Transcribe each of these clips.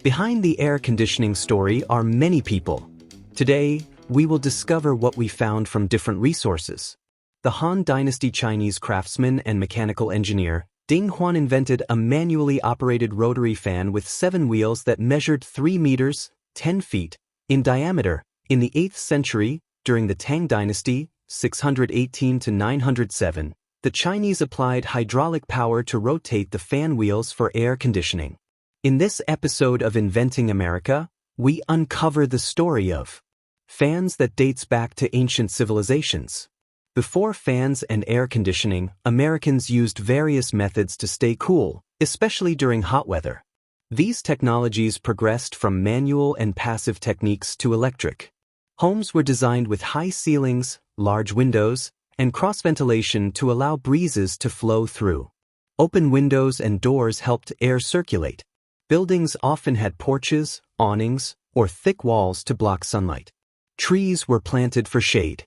Behind the air conditioning story are many people. Today, we will discover what we found from different resources. The Han Dynasty Chinese craftsman and mechanical engineer, Ding Huan invented a manually operated rotary fan with 7 wheels that measured 3 meters, 10 feet, in diameter. In the 8th century, during the Tang Dynasty, 618 to 907, the Chinese applied hydraulic power to rotate the fan wheels for air conditioning. In this episode of Inventing America, we uncover the story of fans that dates back to ancient civilizations. Before fans and air conditioning, Americans used various methods to stay cool, especially during hot weather. These technologies progressed from manual and passive techniques to electric. Homes were designed with high ceilings, large windows, and cross-ventilation to allow breezes to flow through. Open windows and doors helped air circulate. Buildings often had porches, awnings, or thick walls to block sunlight. Trees were planted for shade.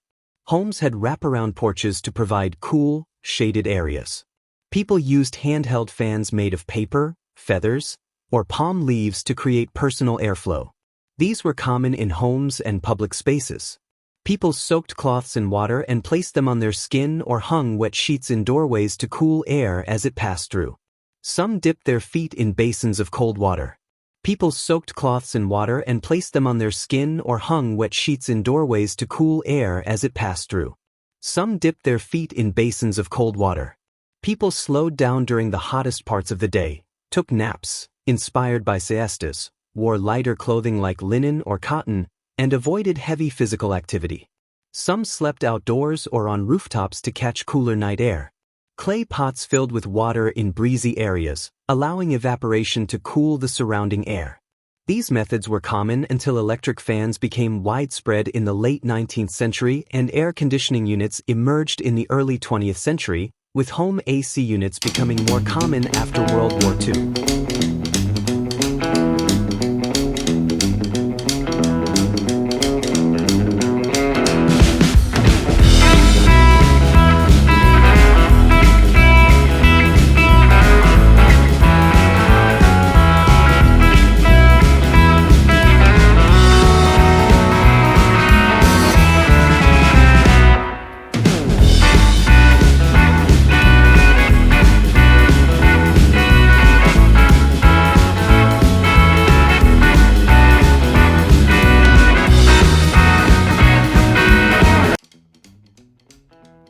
Homes had wraparound porches to provide cool, shaded areas. People used handheld fans made of paper, feathers, or palm leaves to create personal airflow. These were common in homes and public spaces. People soaked cloths in water and placed them on their skin or hung wet sheets in doorways to cool air as it passed through. Some dipped their feet in basins of cold water. People soaked cloths in water and placed them on their skin or hung wet sheets in doorways to cool air as it passed through. Some dipped their feet in basins of cold water. People slowed down during the hottest parts of the day, took naps, inspired by siestas, wore lighter clothing like linen or cotton, and avoided heavy physical activity. Some slept outdoors or on rooftops to catch cooler night air. Clay pots filled with water in breezy areas, allowing evaporation to cool the surrounding air. These methods were common until electric fans became widespread in the late 19th century and air conditioning units emerged in the early 20th century, with home AC units becoming more common after World War II.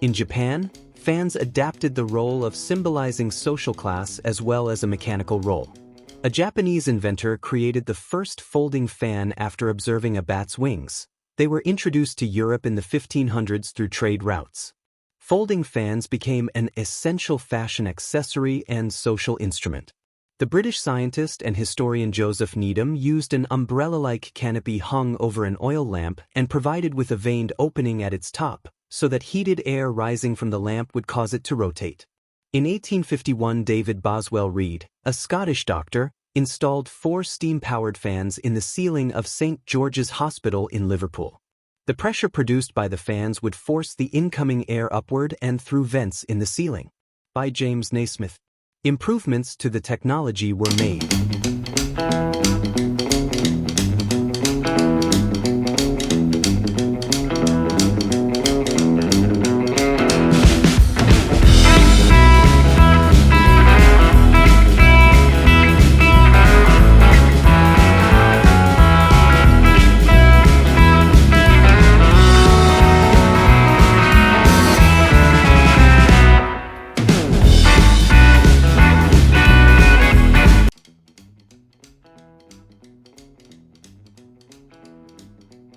In Japan, fans adapted the role of symbolizing social class as well as a mechanical role. A Japanese inventor created the first folding fan after observing a bat's wings. They were introduced to Europe in the 1500s through trade routes. Folding fans became an essential fashion accessory and social instrument. The British scientist and historian Joseph Needham used an umbrella-like canopy hung over an oil lamp and provided with a vaned opening at its top, so that heated air rising from the lamp would cause it to rotate. In 1851, David Boswell Reid, a Scottish doctor, installed 4 steam-powered fans in the ceiling of St. George's Hospital in Liverpool. The pressure produced by the fans would force the incoming air upward and through vents in the ceiling. By James Naismith. Improvements to the technology were made.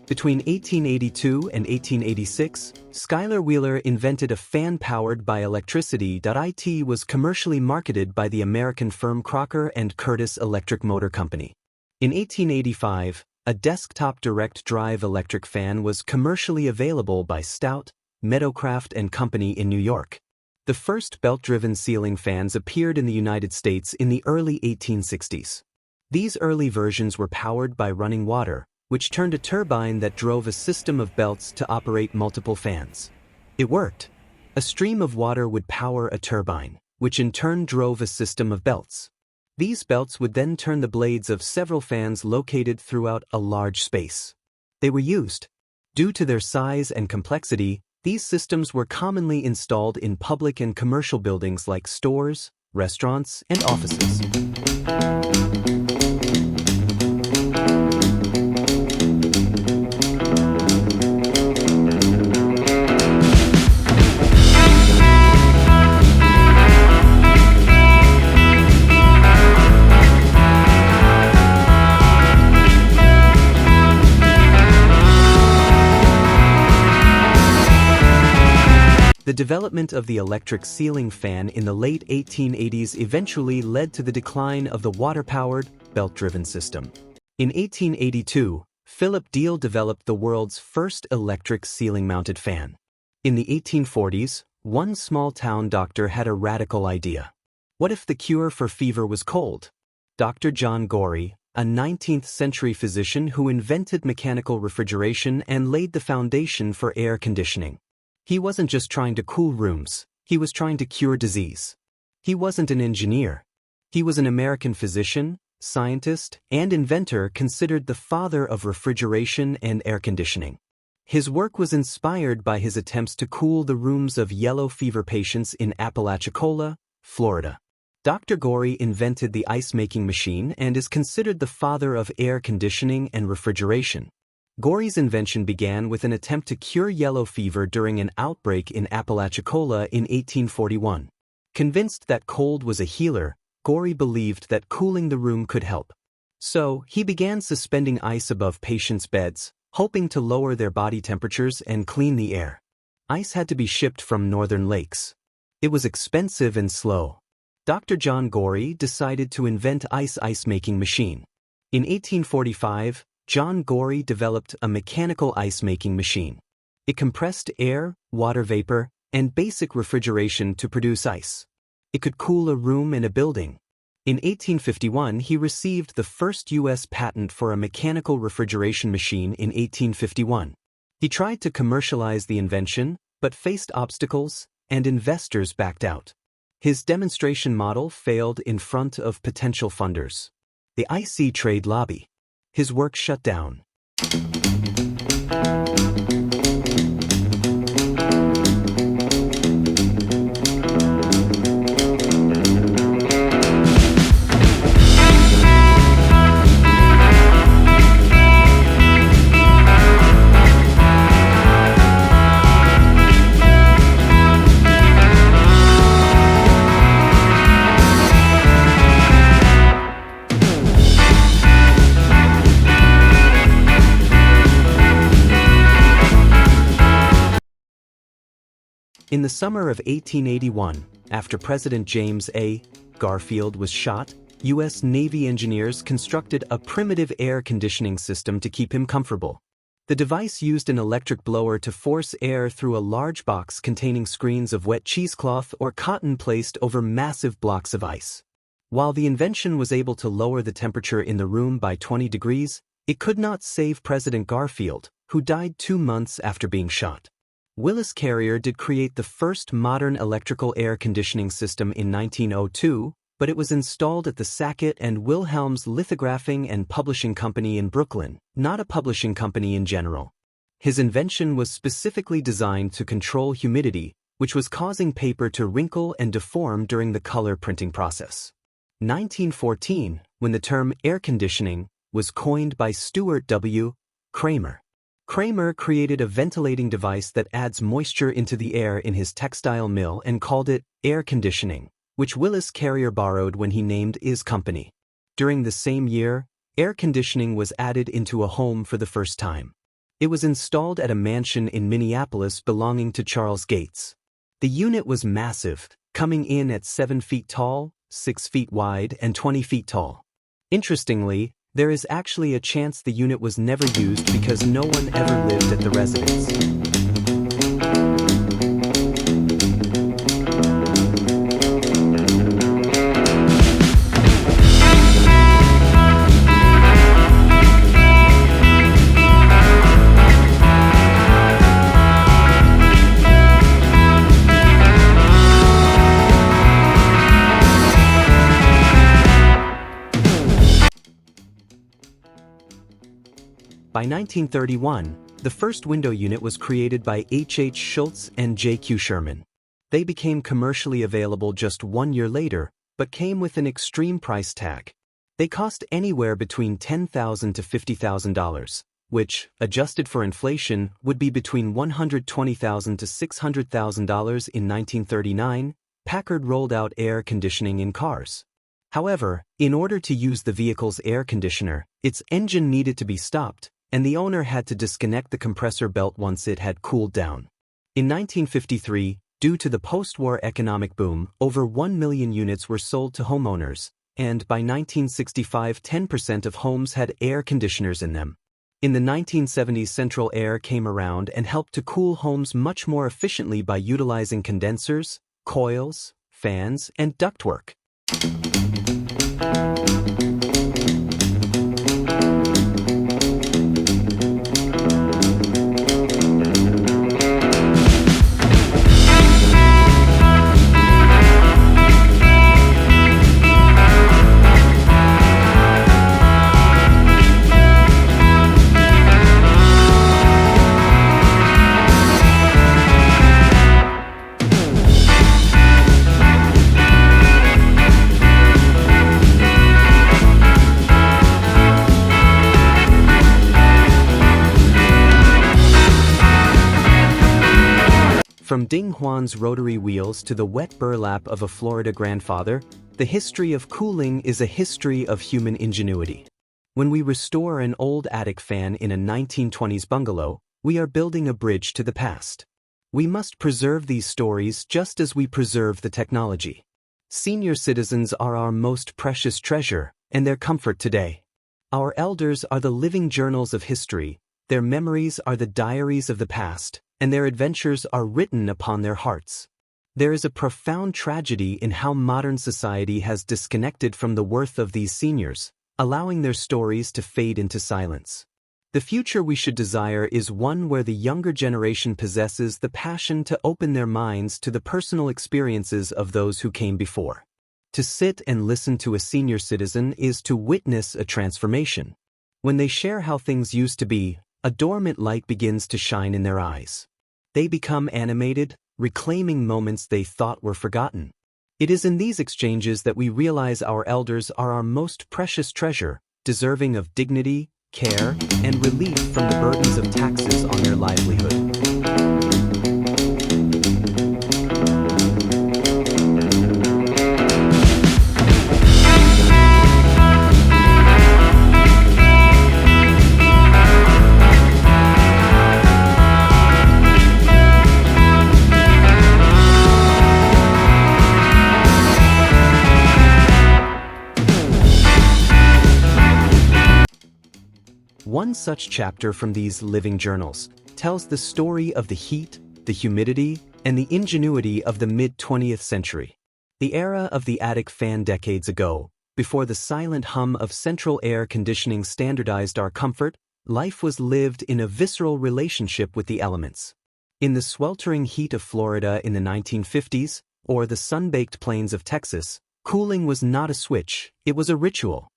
Between 1882 and 1886, Schuyler Wheeler invented a fan powered by electricity. It was commercially marketed by the American firm Crocker and Curtis Electric Motor Company. In 1885, a desktop direct-drive electric fan was commercially available by Stout, Meadowcraft and Company in New York. The first belt-driven ceiling fans appeared in the United States in the early 1860s. These early versions were powered by running water, which turned a turbine that drove a system of belts to operate multiple fans. It worked. A stream of water would power a turbine, which in turn drove a system of belts. These belts would then turn the blades of several fans located throughout a large space. They were used. Due to their size and complexity, these systems were commonly installed in public and commercial buildings like stores, restaurants, and offices. The development of the electric ceiling fan in the late 1880s eventually led to the decline of the water-powered, belt-driven system. In 1882, Philip Deal developed the world's first electric ceiling-mounted fan. In the 1840s, one small-town doctor had a radical idea. What if the cure for fever was cold? Dr. John Gorrie, a 19th-century physician who invented mechanical refrigeration and laid the foundation for air conditioning. He wasn't just trying to cool rooms, he was trying to cure disease. He wasn't an engineer. He was an American physician, scientist, and inventor considered the father of refrigeration and air conditioning. His work was inspired by his attempts to cool the rooms of yellow fever patients in Apalachicola, Florida. Dr. Gorrie invented the ice-making machine and is considered the father of air conditioning and refrigeration. Gorrie's invention began with an attempt to cure yellow fever during an outbreak in Apalachicola in 1841. Convinced that cold was a healer, Gorrie believed that cooling the room could help. So, he began suspending ice above patients' beds, hoping to lower their body temperatures and clean the air. Ice had to be shipped from northern lakes. It was expensive and slow. Dr. John Gorrie decided to invent ice-making machine. In 1845, John Gorrie developed a mechanical ice-making machine. It compressed air, water vapor, and basic refrigeration to produce ice. It could cool a room in a building. In 1851, he received the first U.S. patent for a mechanical refrigeration machine in 1851. He tried to commercialize the invention, but faced obstacles, and investors backed out. His demonstration model failed in front of potential funders. The IC trade lobby. His work shut down. In the summer of 1881, after President James A. Garfield was shot, U.S. Navy engineers constructed a primitive air conditioning system to keep him comfortable. The device used an electric blower to force air through a large box containing screens of wet cheesecloth or cotton placed over massive blocks of ice. While the invention was able to lower the temperature in the room by 20 degrees, it could not save President Garfield, who died 2 months after being shot. Willis Carrier did create the first modern electrical air conditioning system in 1902, but it was installed at the Sackett and Wilhelms Lithographing and Publishing Company in Brooklyn, not a publishing company in general. His invention was specifically designed to control humidity, which was causing paper to wrinkle and deform during the color printing process. 1914, when the term air conditioning was coined by Stuart W. Kramer. Kramer created a ventilating device that adds moisture into the air in his textile mill and called it air conditioning, which Willis Carrier borrowed when he named his company. During the same year, air conditioning was added into a home for the first time. It was installed at a mansion in Minneapolis belonging to Charles Gates. The unit was massive, coming in at 7 feet tall, 6 feet wide, and 20 feet tall. Interestingly, there is actually a chance the unit was never used because no one ever lived at the residence. By 1931, the first window unit was created by H. Schultz and J.Q. Sherman. They became commercially available just 1 year later, but came with an extreme price tag. They cost anywhere between $10,000 to $50,000, which, adjusted for inflation, would be between $120,000 to $600,000 in 1939. Packard rolled out air conditioning in cars. However, in order to use the vehicle's air conditioner, its engine needed to be stopped, and the owner had to disconnect the compressor belt once it had cooled down. In 1953, due to the post-war economic boom, over 1 million units were sold to homeowners, and by 1965 10% of homes had air conditioners in them. In the 1970s, central air came around and helped to cool homes much more efficiently by utilizing condensers, coils, fans, and ductwork. From Ding Huan's rotary wheels to the wet burlap of a Florida grandfather, the history of cooling is a history of human ingenuity. When we restore an old attic fan in a 1920s bungalow, we are building a bridge to the past. We must preserve these stories just as we preserve the technology. Senior citizens are our most precious treasure, and their comfort today. Our elders are the living journals of history, their memories are the diaries of the past, and their adventures are written upon their hearts. There is a profound tragedy in how modern society has disconnected from the worth of these seniors, allowing their stories to fade into silence. The future we should desire is one where the younger generation possesses the passion to open their minds to the personal experiences of those who came before. To sit and listen to a senior citizen is to witness a transformation. When they share how things used to be, a dormant light begins to shine in their eyes. They become animated, reclaiming moments they thought were forgotten. It is in these exchanges that we realize our elders are our most precious treasure, deserving of dignity, care, and relief from the burdens of taxes on their livelihood. One such chapter from these living journals tells the story of the heat, the humidity, and the ingenuity of the mid-20th century. The era of the attic fan decades ago, before the silent hum of central air conditioning standardized our comfort, life was lived in a visceral relationship with the elements. In the sweltering heat of Florida in the 1950s, or the sun-baked plains of Texas, cooling was not a switch, it was a ritual.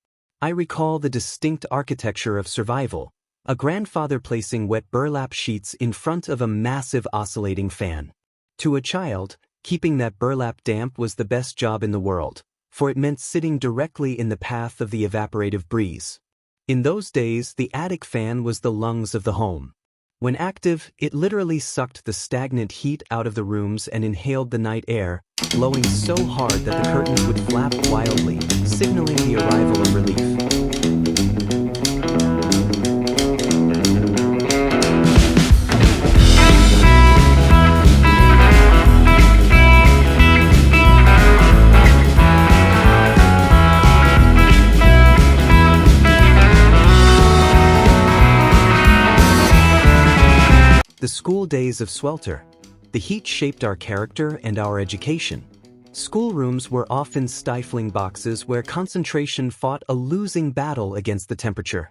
I recall the distinct architecture of survival, a grandfather placing wet burlap sheets in front of a massive oscillating fan. To a child, keeping that burlap damp was the best job in the world, for it meant sitting directly in the path of the evaporative breeze. In those days, the attic fan was the lungs of the home. When active, it literally sucked the stagnant heat out of the rooms and inhaled the night air, blowing so hard that the curtains would flap wildly, signaling the arrival of relief. The school days of swelter. The heat shaped our character and our education. Schoolrooms were often stifling boxes where concentration fought a losing battle against the temperature.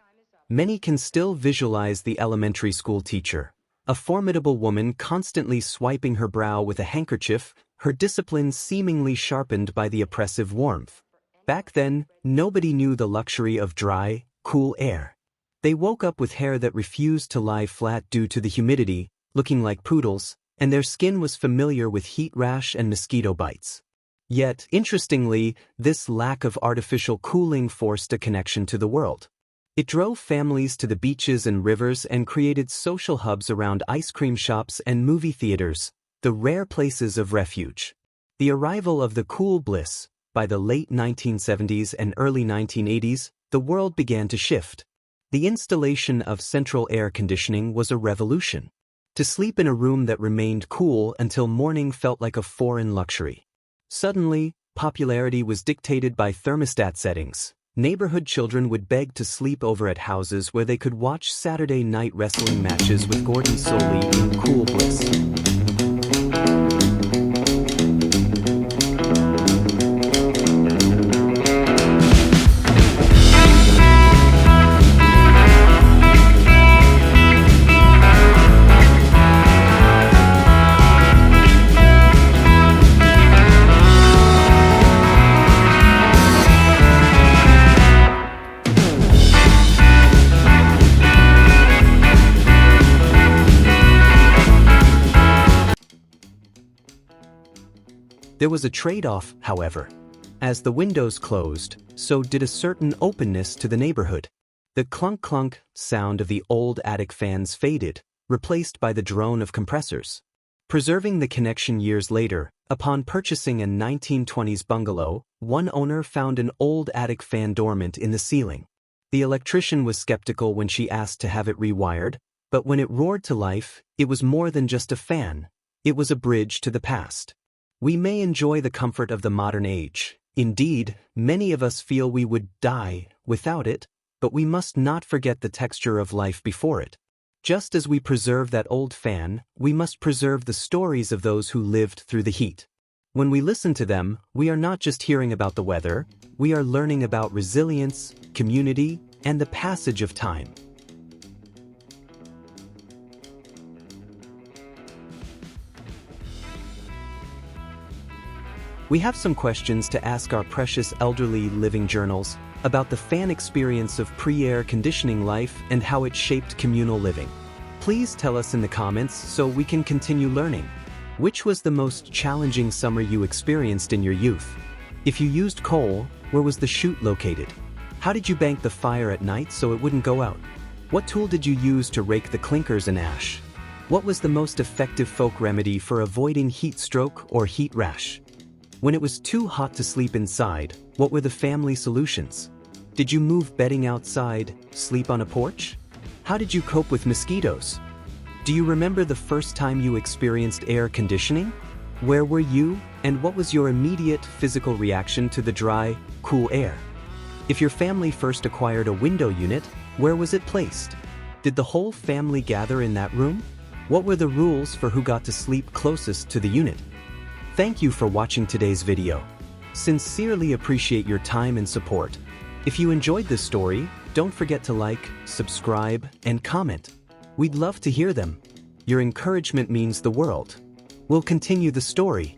Many can still visualize the elementary school teacher, a formidable woman constantly swiping her brow with a handkerchief, her discipline seemingly sharpened by the oppressive warmth. Back then, nobody knew the luxury of dry, cool air. They woke up with hair that refused to lie flat due to the humidity, looking like poodles, and their skin was familiar with heat rash and mosquito bites. Yet, interestingly, this lack of artificial cooling forced a connection to the world. It drove families to the beaches and rivers and created social hubs around ice cream shops and movie theaters, the rare places of refuge. The arrival of the cool bliss. By the late 1970s and early 1980s, the world began to shift. The installation of central air conditioning was a revolution. To sleep in a room that remained cool until morning felt like a foreign luxury. Suddenly, popularity was dictated by thermostat settings. Neighborhood children would beg to sleep over at houses where they could watch Saturday night wrestling matches with Gordon Soley in cool bliss. There was a trade-off, however. As the windows closed, so did a certain openness to the neighborhood. The clunk-clunk sound of the old attic fans faded, replaced by the drone of compressors. Preserving the connection years later, upon purchasing a 1920s bungalow, one owner found an old attic fan dormant in the ceiling. The electrician was skeptical when she asked to have it rewired, but when it roared to life, it was more than just a fan. It was a bridge to the past. We may enjoy the comfort of the modern age. Indeed, many of us feel we would die without it, but we must not forget the texture of life before it. Just as we preserve that old fan, we must preserve the stories of those who lived through the heat. When we listen to them, we are not just hearing about the weather, we are learning about resilience, community, and the passage of time. We have some questions to ask our precious elderly living journals about the fan experience of pre-air conditioning life and how it shaped communal living. Please tell us in the comments so we can continue learning. Which was the most challenging summer you experienced in your youth? If you used coal, where was the chute located? How did you bank the fire at night so it wouldn't go out? What tool did you use to rake the clinkers and ash? What was the most effective folk remedy for avoiding heat stroke or heat rash? When it was too hot to sleep inside, what were the family solutions? Did you move bedding outside, sleep on a porch? How did you cope with mosquitoes? Do you remember the first time you experienced air conditioning? Where were you, and what was your immediate physical reaction to the dry, cool air? If your family first acquired a window unit, where was it placed? Did the whole family gather in that room? What were the rules for who got to sleep closest to the unit? Thank you for watching today's video. Sincerely appreciate your time and support. If you enjoyed this story, don't forget to like, subscribe, and comment. We'd love to hear them. Your encouragement means the world. We'll continue the story.